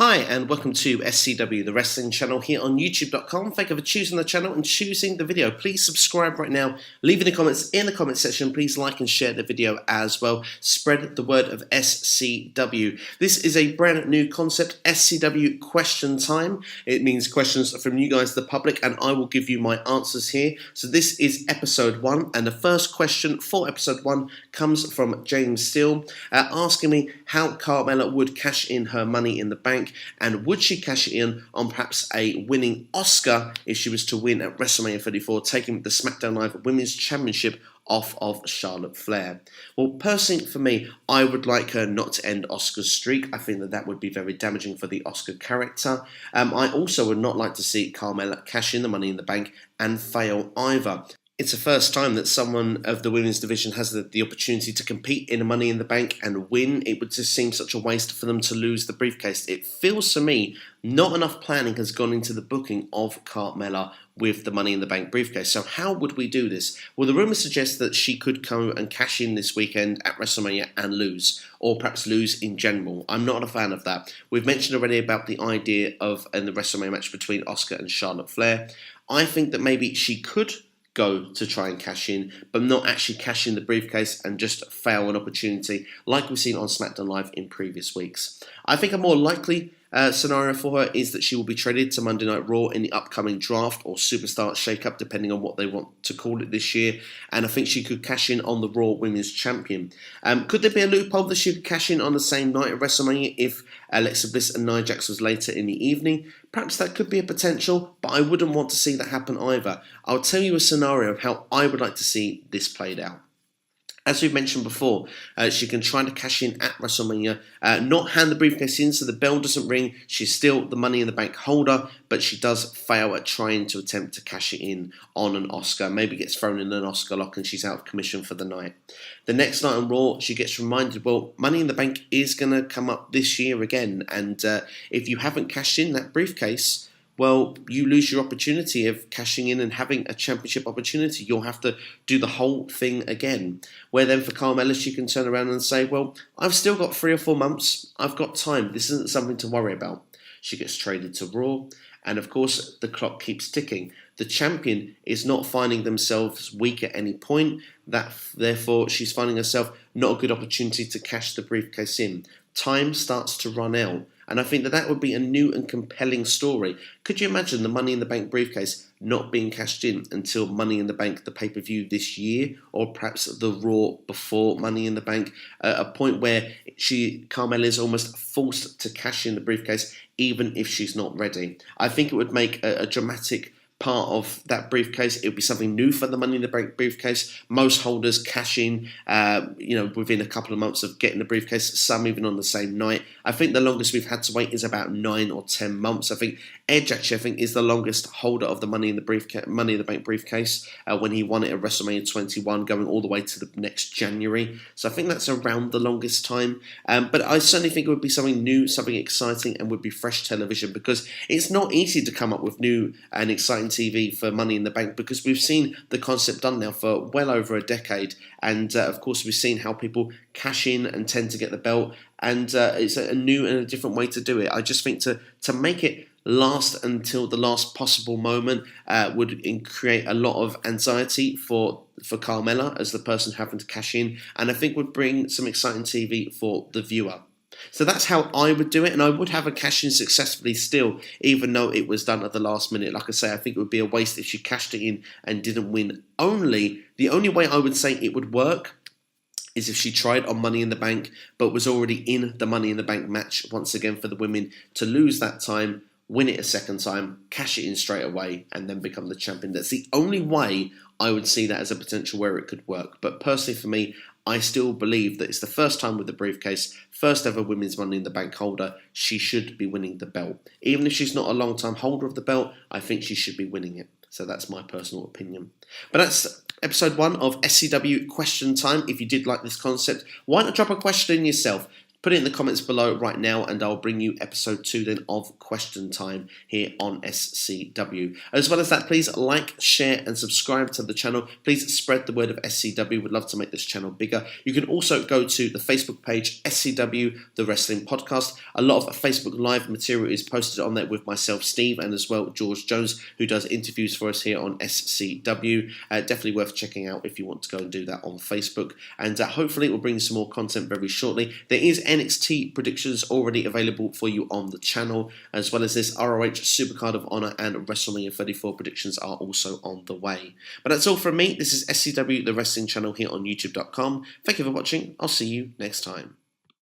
Hi and welcome to SCW, the wrestling channel here on YouTube.com. Thank you for choosing the channel and choosing the video. Please subscribe right now. Leave any comments in the comment section. Please like and share the video as well. Spread the word of SCW. This is a brand new concept, SCW question time. It means questions from you guys, the public, and I will give you my answers here. So this is episode 1, and the first question for episode 1 comes from James Steele, asking me how Carmella would cash in her Money in the Bank. And would she cash it in on perhaps a winning Oscar if she was to win at WrestleMania 34, taking the SmackDown Live Women's Championship off of Charlotte Flair? Well, personally for me, I would like her not to end Oscar's streak. I think that would be very damaging for the Oscar character. I also would not like to see Carmella cash in the Money in the Bank and fail either. It's the first time that someone of the women's division has the opportunity to compete in a Money in the Bank and win. It would just seem such a waste for them to lose the briefcase. It feels to me not enough planning has gone into the booking of Carmella with the Money in the Bank briefcase. So how would we do this? Well, the rumours suggest that she could come and cash in this weekend at WrestleMania and lose, or perhaps lose in general. I'm not a fan of that. We've mentioned already about the idea of in the WrestleMania match between Asuka and Charlotte Flair. I think that maybe she could go to try and cash in, but not actually cash in the briefcase and just fail an opportunity like we've seen on SmackDown Live in previous weeks. I think a more likely scenario for her is that she will be traded to Monday Night Raw in the upcoming draft or Superstar Shake-Up, depending on what they want to call it this year, and I think she could cash in on the Raw Women's Champion. Could there be a loophole that she could cash in on the same night of WrestleMania if Alexa Bliss and Nia Jax was later in the evening? Perhaps that could be a potential, but I wouldn't want to see that happen either. I'll tell you a scenario of how I would like to see this played out. As we've mentioned before, she can try to cash in at WrestleMania, not hand the briefcase in so the bell doesn't ring. She's still the Money in the Bank holder, but she does fail at trying to attempt to cash it in on an Oscar. Maybe gets thrown in an Oscar lock and she's out of commission for the night. The next night on Raw, she gets reminded, well, Money in the Bank is going to come up this year again, and if you haven't cashed in that briefcase, well, you lose your opportunity of cashing in and having a championship opportunity. You'll have to do the whole thing again. Where then for Carmella, she can turn around and say, well, I've still got 3 or 4 months. I've got time. This isn't something to worry about. She gets traded to Raw. And of course, the clock keeps ticking. The champion is not finding themselves weak at any point. Therefore, she's finding herself not a good opportunity to cash the briefcase in. Time starts to run out. And I think that would be a new and compelling story. Could you imagine the Money in the Bank briefcase not being cashed in until Money in the Bank, the pay-per-view this year, or perhaps the Raw before Money in the Bank, a point where Carmella is almost forced to cash in the briefcase even if she's not ready. I think it would make a dramatic part of that briefcase. It would be something new for the Money in the Bank briefcase. Most holders cash in, within a couple of months of getting the briefcase, some even on the same night. I think the longest we've had to wait is about 9 or 10 months. I think Edge actually, is the longest holder of the Money in the Bank briefcase when he won it at WrestleMania 21, going all the way to the next January. So I think that's around the longest time. But I certainly think it would be something new, something exciting, and would be fresh television, because it's not easy to come up with new and exciting TV for Money in the Bank, because we've seen the concept done now for well over a decade, and of course we've seen how people cash in and tend to get the belt, and it's a new and a different way to do it. I just think to make it last until the last possible moment would create a lot of anxiety for Carmella as the person having to cash in, and I think would bring some exciting TV for the viewer. So that's how I would do it, and I would have a cash in successfully still, even though it was done at the last minute. Like I say, I think it would be a waste if she cashed it in and didn't win. The only way I would say it would work is if she tried on Money in the Bank, but was already in the Money in the Bank match once again for the women, to lose that time, win it a second time, cash it in straight away, and then become the champion. That's the only way I would see that as a potential where it could work. But personally for me, I still believe that it's the first time with the briefcase, first ever women's Money in the Bank holder. She should be winning the belt. Even if she's not a long-time holder of the belt, I think she should be winning it. So that's my personal opinion. But that's episode 1 of SCW Question Time. If you did like this concept, why not drop a question in yourself? Put it in the comments below right now, and I'll bring you episode 2 then of Question Time here on SCW. As well as that, please like, share, and subscribe to the channel. Please spread the word of SCW. We'd love to make this channel bigger. You can also go to the Facebook page, SCW, The Wrestling Podcast. A lot of Facebook Live material is posted on there with myself, Steve, and as well George Jones, who does interviews for us here on SCW. Definitely worth checking out if you want to go and do that on Facebook. And hopefully we'll bring you some more content very shortly. There is NXT predictions already available for you on the channel, as well as this ROH Supercard of Honor and WrestleMania 34 predictions are also on the way. But that's all from me. This is SCW, the wrestling channel here on YouTube.com. Thank you for watching. I'll see you next time.